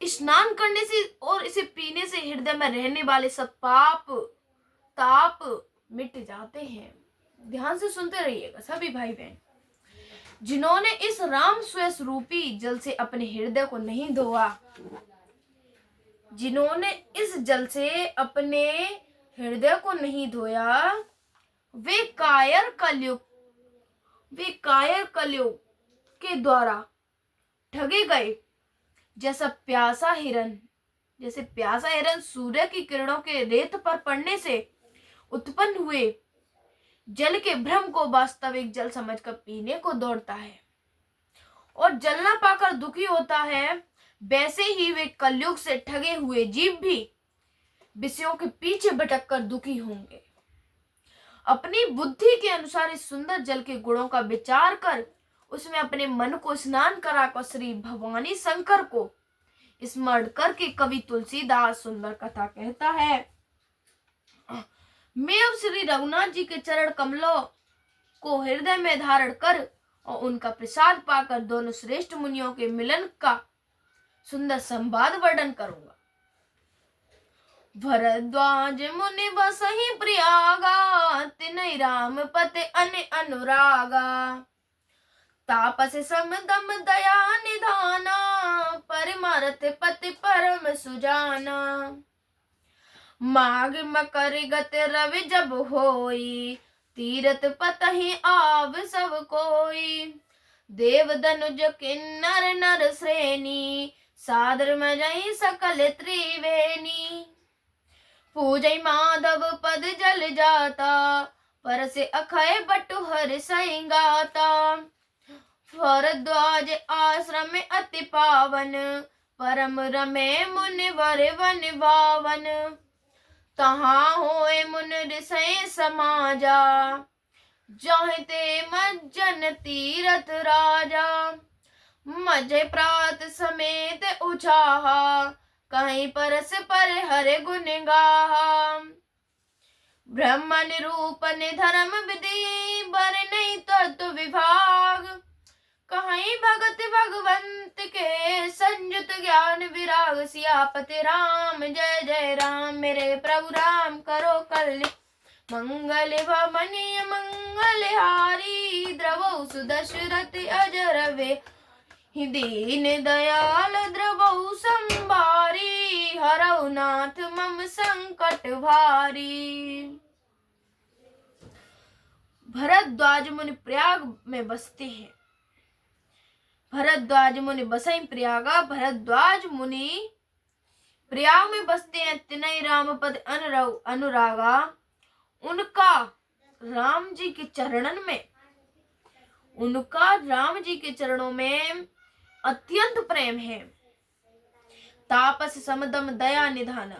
स्नान करने से और इसे पीने से हृदय में रहने वाले सब पाप ताप मिट जाते हैं। ध्यान से सुनते रहिएगा सभी भाई बहन। जिन्होंने इस राम स्वयं रूपी जल से अपने हृदय को नहीं धोआ, जिन्होंने इस जल से अपने हृदय को नहीं धोया, वे कायर कलयुग के द्वारा ठगे गए। जैसे प्यासा हिरन सूर्य की किरणों के रेत पर पड़ने से उत्पन्न हुए जल के भ्रम को वास्तविक जल समझकर पीने को दौड़ता है और जल न पाकर दुखी होता है, वैसे ही वे कलयुग से ठगे हुए जीव भी विषयों के पीछे भटककर दुखी होंगे। अपनी बुद्धि के अनुसार इस सुंदर जल के गुणों का विचार कर उसमें अपने मन को स्नान कराकर श्री भवानी शंकर को स्मरण करके कवि तुलसीदास सुंदर कथा कहता है। मैं अब श्री रघुनाथ जी के चरण कमलों को हृदय में धारण कर और उनका प्रसाद पाकर दोनों श्रेष्ठ मुनियों के मिलन का सुंदर संवाद वर्णन करूंगा। भरद्वाज मुनि बसहि प्रयागा तिनहि राम पति अन अनुरागा तापस समदम दया निधाना परमारथ पति परम सुजाना माघ मकर गत रवि जब होई तीरथ पतहि आव सब कोई देव धनुज किन्नर नर श्रेणी सादर मजई सकल त्रिवेणी पूजय माधव पद जल जाता पर से अखय बटु हर सैंगाता भरद्वाज आश्रम अति पावन परम रमे मुनि वर वन बावन तहाँ होए मुन ऋषय समाजा जाहि ते मज्जन तीरथ राजा मजे प्रात समेत उछाहा कहीं परस पर हरे गुण गाहा ब्रह्म निरूपण धर्म विधि बर नहीं तत्व विभाग कहीं भगत भगवंत के संयुत ज्ञान विराग सियापति राम जय जय राम मेरे प्रभु राम करो कल्याण मंगल भवनीय मंगल हारी द्रवौ सुदशरथ अजर वे दीन दयाल द्रवौ संभारी हरौ नाथ मम संकट भारी। भरद्वाज मुनि प्रयाग में बसते हैं। भरद्वाज मुनि बसई प्रयागा। भरद्वाज मुनि प्रयाग में बसते हैं तिनय राम पद अनुरागा। उनका राम जी के चरणन में, उनका राम जी के चरणों में अत्यंत प्रेम है। तापस समदम दया निधान,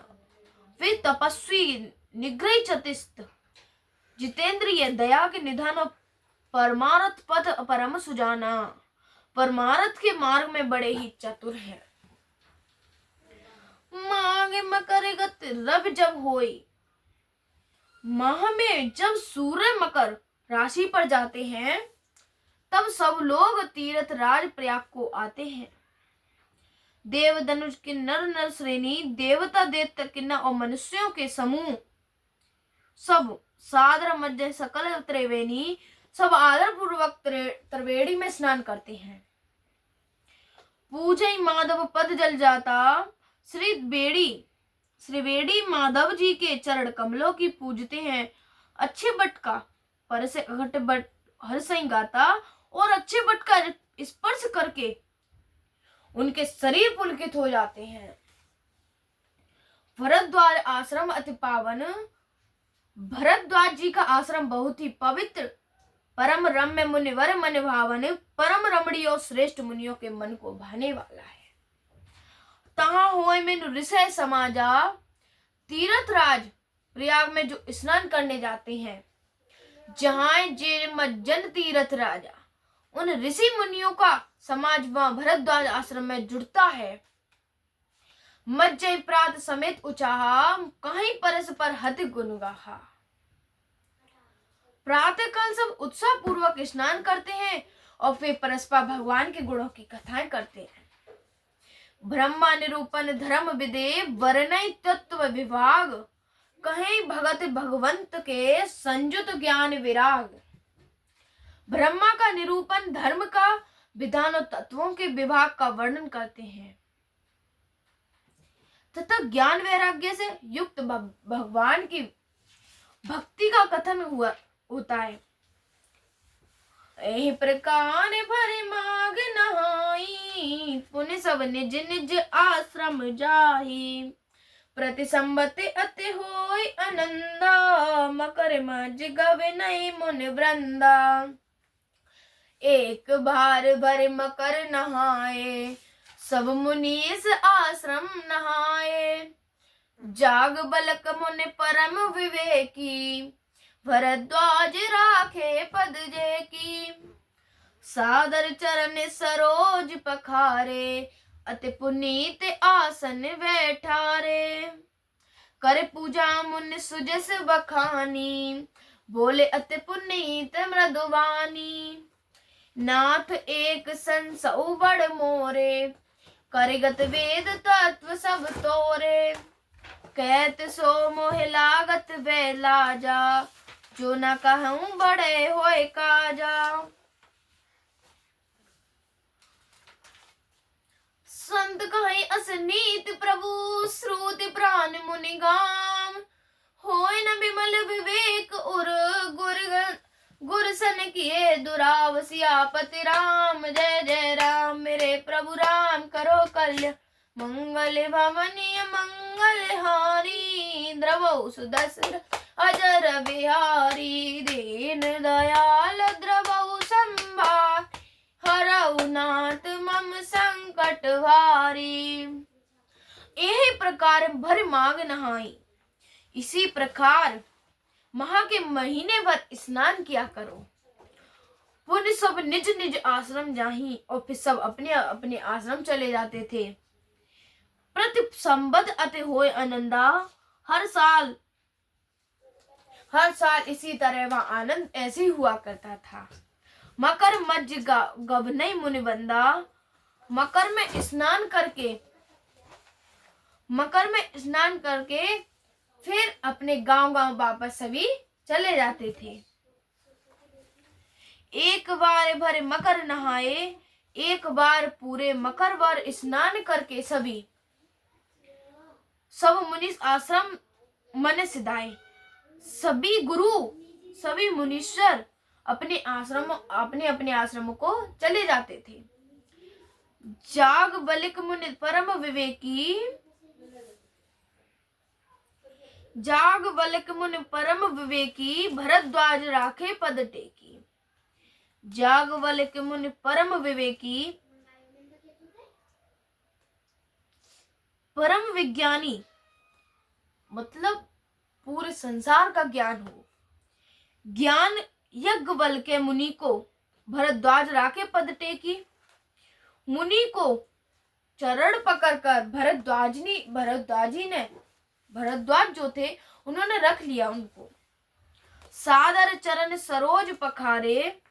वे तपस्वी निग्रह चतिस्त, जितेंद्रिय दया के निधान और परमारथ पथ परम सुजाना, परमारथ के मार्ग में बड़े ही चतुर हैं। मांगे मकर गत रवि जब होई, माह में जब सूर्य मकर राशि पर जाते हैं तब सब लोग तीर्थ राज प्रयाग को आते हैं। देव धनुष की नर नर श्रेणी, देवता दैत्य किन्नर और मनुष्यों के समूह सब सादर मध्य सकल त्रिवेणी, सब आदर पूर्वक त्रिवेणी में स्नान करते हैं। पूजय माधव पद जल जाता, श्री बेड़ी माधव जी के चरण कमलों की पूजते हैं। अच्छे बट का पर से अघट बट हर सही गाता, और अच्छे बट का स्पर्श करके उनके शरीर पुलकित हो जाते हैं। भरद्वाज आश्रम अति पावन, भरद्वाज जी का आश्रम बहुत ही पवित्र, परम रम्य मुनिवर मन भावन, परम रमणीय और श्रेष्ठ मुनियों के मन को भाने वाला है। तहां होए में ऋषय समाजा, तीर्थराज प्रयाग में जो स्नान करने जाते हैं, जहां जे मज्जन तीर्थ राजा, उन ऋषि मुनियों का समाज वहां भरद्वाज आश्रम में जुड़ता है। मज्जय प्रात समेत उचाहा, कहीं परस पर हति गुण गाहा। प्रातः काल सब उत्साह पूर्वक स्नान करते हैं और फिर परस्पर भगवान के गुणों की कथाएं करते हैं। ब्रह्मा निरूपण धर्म विदे, वर्णय तत्व विभाग, कहीं भगत भगवंत के संयुत ज्ञान विराग। ब्रह्मा का निरूपण धर्म का विधान और तत्वों के विभाग का वर्णन करते हैं तथा ज्ञान वैराग्य से युक्त भगवान की भक्ति का कथन होता है। एहि प्रकार भरे माग नहाई, पुण्य सब निज निज आश्रम जाहि। प्रति संबते अति होय आनंदा, मकर मज गवे नहीं मुनि वृंदा। एक बार भर मकर नहाए, सब मुनीस आश्रम नहाए। जाग बलक मुनि परम विवेकी, भरद्वाज राखे पद जे की। सादर चरण सरोज पखारे, अति पुनीत आसन बैठारे। कर पूजा मुनि सुजस बखानी, बोले अति पुनीत मृदुवानी। नाथ एक संसौ बड़ मोरे, करगत वेद तत्व सब तोरे। कहत सो मोह लागत वे लाजा, जो न कहूं बड़े होए काजा। संत कहीं असनीत प्रभु, श्रुति प्राण मुनि गाम। होय न विमल विवेक उर, गुर सन किए दुराव। सियापति राम जय जय राम, मेरे प्रभु राम करो कल्याण। मंगल भवनीय मंगल हारी, द्रवौ सुदशरथ अजर बिहारी। दीन दयाल द्रवौ संभार, हरऊ नाथ मम संकट भारी। यही प्रकार भर माग नहाई, इसी प्रकार माह के महीने भर स्नान किया करो। पुण्य सब निज निज आश्रम जाही, और फिर सब अपने अपने आश्रम चले जाते थे। प्रति संबत अति होय आनंदा, हर साल इसी तरह वह आनंद ऐसे ही हुआ करता था। मकर मज्ज गवनई मुनि बंदा, मकर में स्नान करके फिर अपने गांव वापस सभी चले जाते थे। एक बार भरे मकर नहाए, एक बार पूरे मकर भर स्नान करके सब मुनि आश्रम मन सिधाए। सभी गुरु, सभी मुनीश्वर अपने अपने आश्रमों को चले जाते थे। जाग बलिक मुनि परम विवेकी, जाग बलक मुनि परम विवेकी, भरद्वाज राखे पद टेकी। जाग बलक मुनि परम विवेकी, परम विज्ञानी मतलब पूरे संसार का ज्ञान हो। ज्ञान यज्ञ बल के मुनि को भरद्वाज राखे पद टेकी। मुनि को चरण पकड़कर भरद्वाज जो थे उन्होंने रख लिया उनको। सादर चरण सरोज पखारे,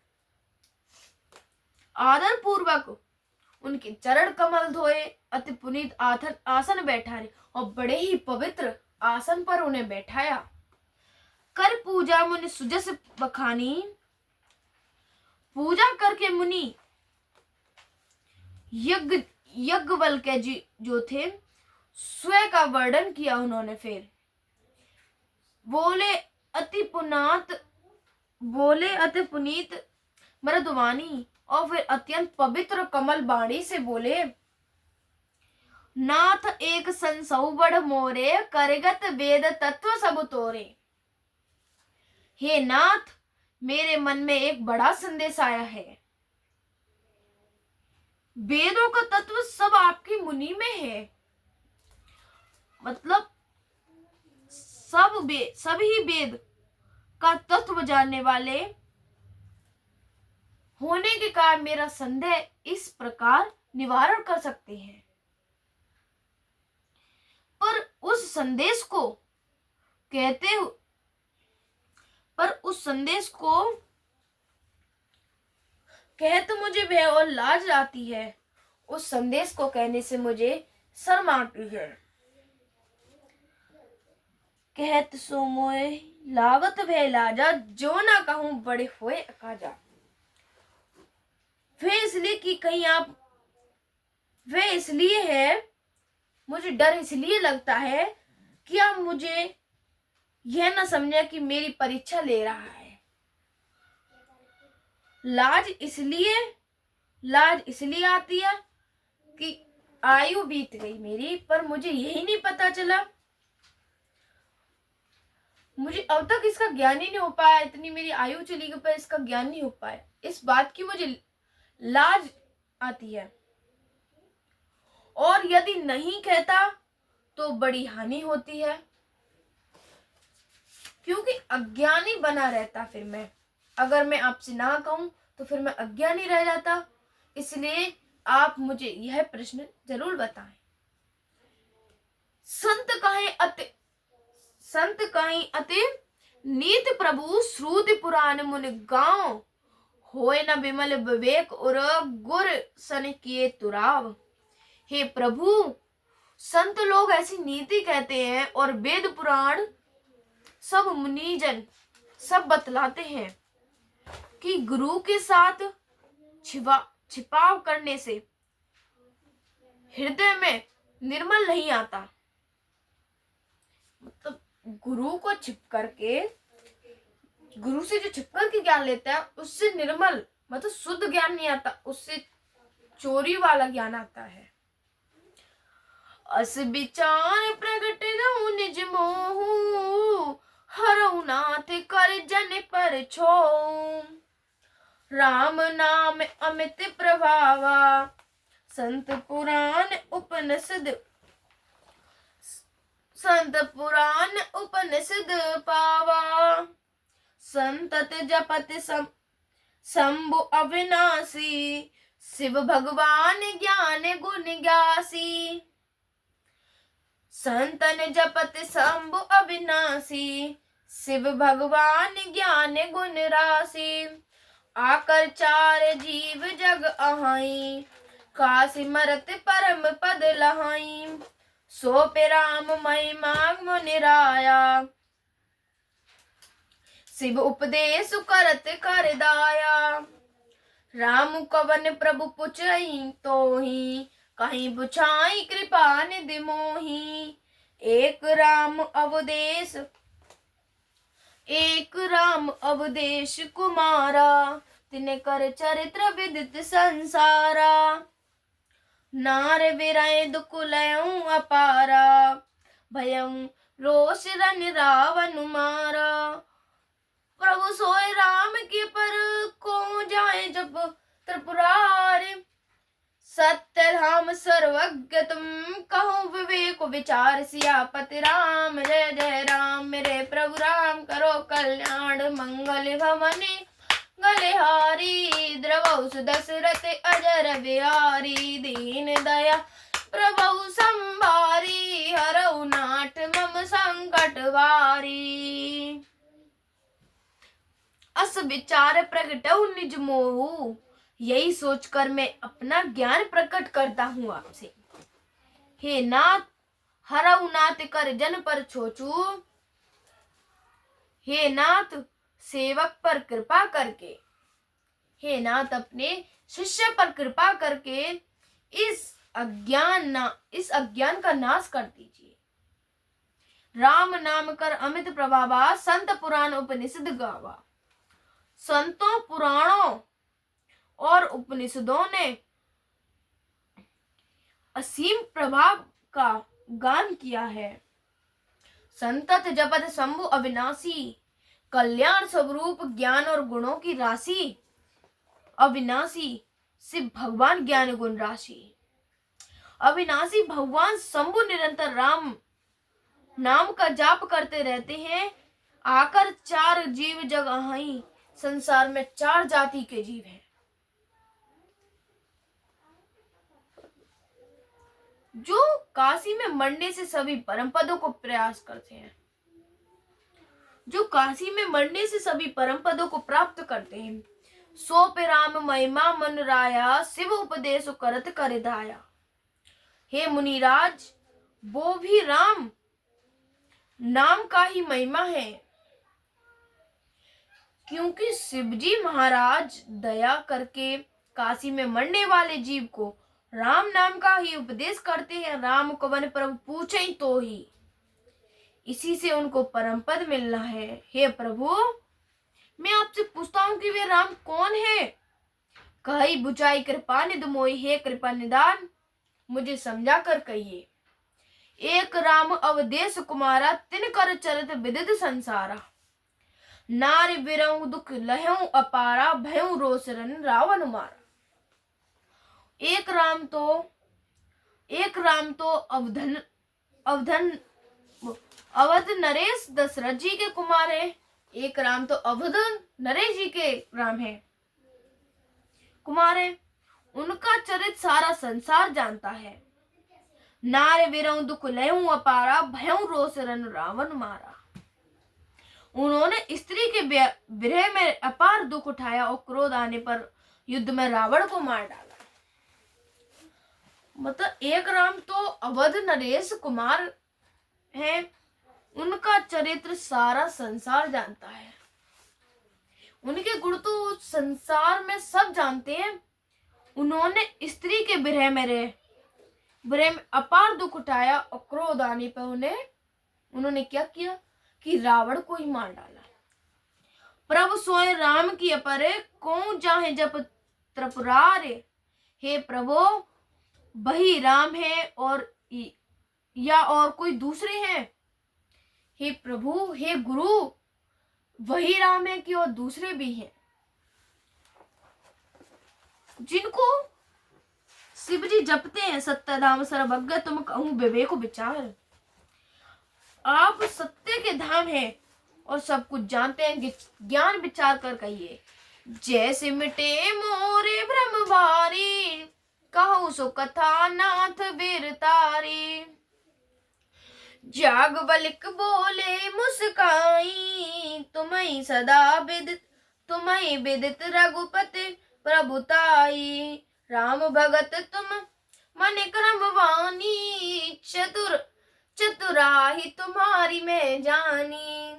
आदर पूर्वक उनके चरण कमल धोए, अति पुनीत आसन बैठारे और बड़े ही पवित्र आसन पर उन्हें बैठाया। कर पूजा मुनि सुजस बखानी, पूजा करके मुनि यज्ञ बल के जो थे स्वयं का वर्णन किया उन्होंने। फिर बोले अति पुनीत मृदुवाणी और फिर अत्यंत पवित्र कमल बाणी से बोले, नाथ एक संसौ बड़ मोरे, करगत वेद तत्व सब तोरे। हे नाथ, मेरे मन में एक बड़ा संदेश आया है। वेदों का तत्व सब आपकी मुनि में है। मतलब सभी वेद का तत्व जानने वाले होने के कारण मेरा संदेह इस प्रकार निवारण कर सकते हैं। पर उस संदेश को कहते मुझे भय और लाज आती है। उस संदेश को कहने से मुझे शर्म आती है। कहत सो मोए लागत भय लाजा, जो ना कहूं बड़े होए अकाजा। वे इसलिए है, मुझे डर इसलिए लगता है कि आप मुझे यह ना समझे कि मेरी परीक्षा ले रहा है। लाज इसलिए आती है कि आयु बीत गई मेरी, पर मुझे यही नहीं पता चला, मुझे अब तक इसका ज्ञान ही नहीं हो पाया। इतनी मेरी आयु चली गई पर इसका ज्ञान नहीं हो पाया। इस बात की मुझे लाज आती है। और यदि नहीं कहता तो बड़ी हानि होती है, क्योंकि अज्ञानी बना रहता। फिर मैं अगर मैं आपसे ना कहूं तो फिर मैं अज्ञानी रह जाता। इसलिए आप मुझे यह प्रश्न जरूर बताएं। संत कहीं अति नीत प्रभु, श्रुति पुराण मुनि गांव, होए न विमल विवेक और गुर सन किए तुराव। हे प्रभु, संत लोग ऐसी नीति कहते हैं और वेद पुराण सब मुनिजन सब बतलाते हैं कि गुरु के साथ छिपाव करने से हृदय में निर्मल नहीं आता। मतलब गुरु से जो छिप करके ज्ञान लेता है उससे निर्मल मतलब शुद्ध ज्ञान नहीं आता, उससे चोरी वाला ज्ञान आता है। अस विचार प्रगट रहु निज मोहु, हरऊ नाथ कर जन पर छो। राम नाम अमित प्रभावा, संत पुराण उपनिषद पावा। संतत जपत शंभु अविनाशी, शिव भगवान ज्ञान गुण ग्यासी। संतन जपत शंभु अविनाशी, शिव भगवान ज्ञान गुण राशि। आकर चार जीव जग अहाई, काशी मरत परम पद लहाई। सो पे राम महिमा मुनि राया, शिव उपदेश करत कर दाया। राम कवन प्रभु पुछहि तोहि, कहीं पुछाई कृपा निधि मोहि। एक राम अवदेश कुमारा, तिने कर चरित्र विदित संसारा। नार विरय दुख लयऊ अपारा, भयऊ रोष रन रावण मारा। प्रभु सोए राम के पर को जाए जब त्रिपुरारे। सत्य धाम सर्वज्ञ तुम कहो विवेक विचार। सियापति राम जय जय राम। मेरे प्रभु राम करो कल्याण। मंगल भवने गलिहारी। द्रवौ दशरथ अजर बिहारी। दीन दया प्रभु संभारी। हरऊ नाथ मम संकट वारी। अस विचार प्रगटऊ निज मोहु। यही सोचकर मैं अपना ज्ञान प्रकट करता हूँ आपसे। हे नाथ हरऊ नाथ कर जन पर छोचू। हे नाथ सेवक पर कृपा करके। हे नाथ अपने शिष्य पर कृपा करके इस अज्ञान का नाश कर दीजिए। राम नाम कर अमित प्रभावा। संत पुराण उपनिषद गावा। संतों पुराणों और उपनिषदों ने असीम प्रभाव का गान किया है। संतत जपत शंभु अविनाशी। कल्याण स्वरूप ज्ञान और गुणों की राशि। अविनाशी शिव भगवान ज्ञान गुण राशि। अविनाशी भगवान शंभु निरंतर राम नाम का जाप करते रहते हैं। आकर चार जीव जग आहीं। संसार में चार जाति के जीव हैं। जो काशी में मरने से सभी परम पदों को प्रयास करते हैं। जो काशी में मरने से सभी परम पदों को प्राप्त करते हैं। सो पे राम महिमा मन राया। शिव उपदेश करत कर दाया। हे मुनिराज वो भी राम नाम का ही महिमा है। क्योंकि शिवजी महाराज दया करके काशी में मरने वाले जीव को राम नाम का ही उपदेश करते हैं। राम कवन प्रभु पूछे तो ही। इसी से उनको परम पद मिलना है। हे प्रभु मैं आपसे पूछता हूँ कि वे राम कौन है। कही बुझाई कृपा निध मोई। हे कृपा निदान मुझे समझा कर कहिए। एक राम अवदेश कुमारा। तिन कर चरित विदित संसारा। नारी बिरऊ दुख लहऊ अपारा। भयऊ रोसरन रावण मारा। एक राम तो अवध नरेश दशरथ जी के कुमार है। एक राम तो अवध नरेश जी के राम है कुमार है। उनका चरित सारा संसार जानता है। नारे बिरऊ दुख लहऊ अपारा। भयऊ रोसरन रावण मारा। उन्होंने स्त्री के विरह में अपार दुख उठाया और क्रोध आने पर युद्ध में रावण को मार डाला। मतलब एक राम तो अवध नरेश कुमार है। उनका चरित्र सारा संसार जानता है। उनके गुण तो संसार में सब जानते हैं। उन्होंने स्त्री के विरह में अपार दुख उठाया और क्रोध आने पर उन्होंने क्या किया कि रावण को ही मार डाला। प्रभु सोए राम की अपरे कौन जाहे जब त्रिपुरारे। हे प्रभु वही राम है और या और कोई दूसरे हैं। हे प्रभु हे गुरु वही राम है कि और दूसरे भी हैं। जिनको शिव जी जपते हैं। सत्य धाम सर्वज्ञ तुम कहूं विवेक विचार। आप सत्य के धाम हैं और सब कुछ जानते हैं। ज्ञान विचार कर कहिए। जैसे मिटे मोरे भ्रम भारी। कहूं सो कथा नाथ वीर तारी। जाग बलिक बोले मुस्काई। तुम्हें सदा विदित रघुपति प्रभुताई। राम भगत तुम मन क्रम वानी। चतुराही तुम्हारी मैं जानी।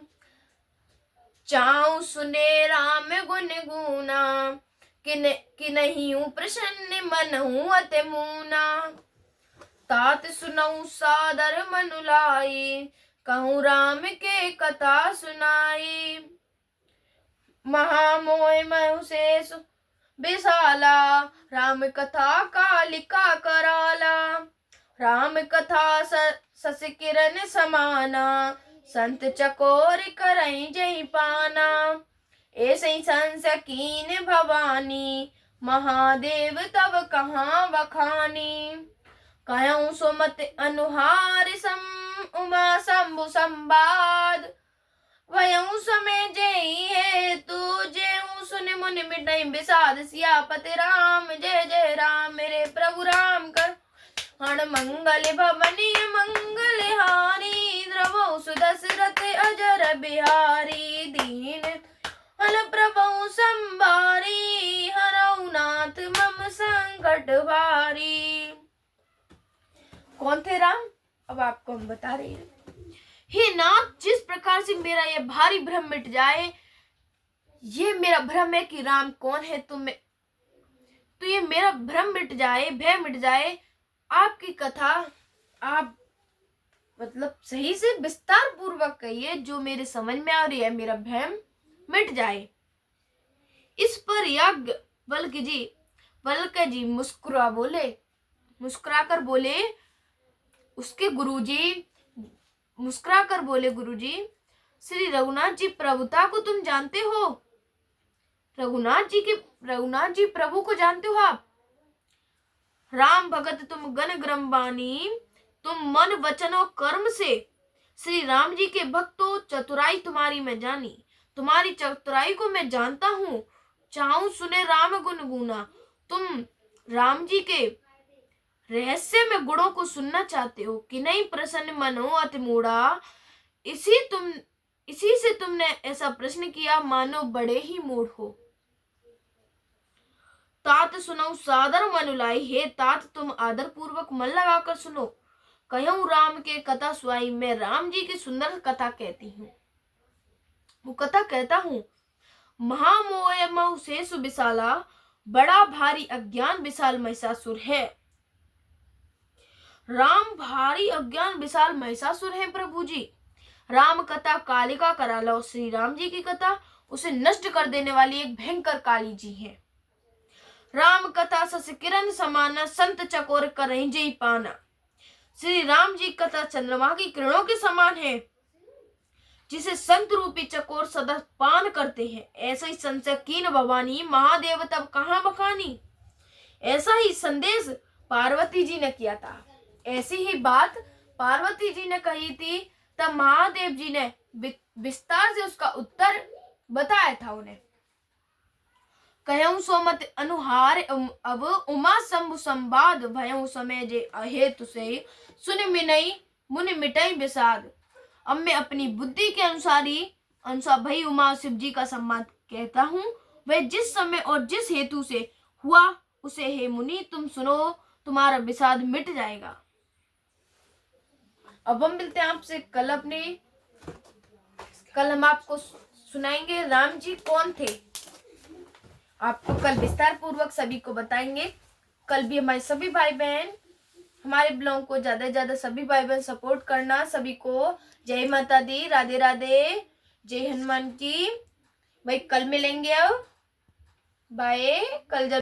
चाऊ सुने राम गुण गुना। कि नहीं हूँ प्रसन्न मन हूँ अति मुना। तात सुनऊ सादर मनु लाई। कहूँ राम के कथा सुनाई। महामोह महु शेष विशाला। राम कथा का लिखा कराला। राम कथा सस किरण समाना, संत चकोर करई जय पाना। ऐसे संस कीन भवानी, महादेव तब कहाँ बखानी। कहूँ सुमत अनुहार सम उमा शंभु संवाद, वयऊ समय जय है तू जेऊ सुन मुन मिटई विषाद। सियापति राम जय जय राम, मेरे प्रभु राम कर हण मंगल भवनी मंगल हारी। द्रवौ सुदशरथ अजर बिहारी, दीन हल प्रभु संभारी। हरौ नाथ मम संकट भारी। कौन थे राम? अब आपको हम बता रहे हैं। हे नाथ, जिस प्रकार से मेरा यह भारी भ्रम मिट जाए, ये मेरा भ्रम है कि राम कौन है, तो ये मेरा भ्रम मिट जाए, भय मिट जाए। आपकी कथा आप मतलब सही से विस्तार पूर्वक कहिए, जो मेरे समझ में आ रही है, मेरा भ्रम मिट जाए। इस पर याज्ञवल्क्य जी मुस्कुराकर बोले, उसके गुरुजी मुस्कुराकर बोले, गुरुजी श्री रघुनाथ जी प्रभुता को तुम जानते हो? रघुनाथ जी प्रभु को जानते हो आप? राम भगत तुम गण ग्रम्बानी, तुम मन वचन और कर्म से श्री राम जी के भक्त हो। चतुराई तुम्हारी मैं जानी, तुम्हारी चतुराई को मैं जानता हूँ। चाहूं सुने राम गुण गुना, तुम राम जी के रहस्य में गुणों को सुनना चाहते हो कि नहीं? प्रसन्न मनो अति मूढ़ा, इसी से तुमने ऐसा प्रश्न किया, मानो बड़े ही मूढ़ हो। तात सुनो सादर मनुलाई, हे तात तुम आदर पूर्वक मन लगाकर सुनो। कहूं राम के कथा सुहाई, मैं राम जी की सुंदर कथा कहती हूँ। वो कथा कहता हूँ। महामोह मऊ शेषु विशाला, बड़ा भारी अज्ञान विशाल महिषासुर है। राम भारी अज्ञान विशाल महिषासुर है प्रभु जी। राम कथा कालिका कराला, और श्री राम जी की कथा उसे नष्ट कर देने वाली एक भयंकर काली जी है। राम कथा सस किरण समाना, संत चकोर करई जय पाना। श्री राम जी कथा चंद्रमा की किरणों के समान है, जिसे संत रूपी चकोर सदा पान करते हैं। ऐसा ही संसकीन भवानी, महादेव तब कहाँ बखानी। ऐसा ही संदेश पार्वती जी ने किया था। ऐसी ही बात पार्वती जी ने कही थी, तब महादेव जी ने विस्तार से उसका उत्तर बताया था उन्हें। कहूं सोमत अनुहार अब उमा शंभु संवाद, भयऊ समय जे अहेतु से सुन मिनई मुनि मिटई विषाद। अब मैं अपनी बुद्धि के अनुसार भई उमा शिव जी का सम्मान कहता हूँ। वह जिस समय और जिस हेतु से हुआ, उसे हे मुनि तुम सुनो, तुम्हारा विषाद मिट जाएगा। अब हम मिलते हैं आपसे कल हम आपको सुनाएंगे राम जी कौन थे। आपको कल विस्तार पूर्वक सभी को बताएंगे। कल भी हमारे सभी भाई बहन हमारे ब्लॉग को ज्यादा से ज्यादा सभी भाई बहन सपोर्ट करना। सभी को जय माता दी, राधे राधे, जय हनुमान की। भाई कल मिलेंगे, अब बाय। कल जब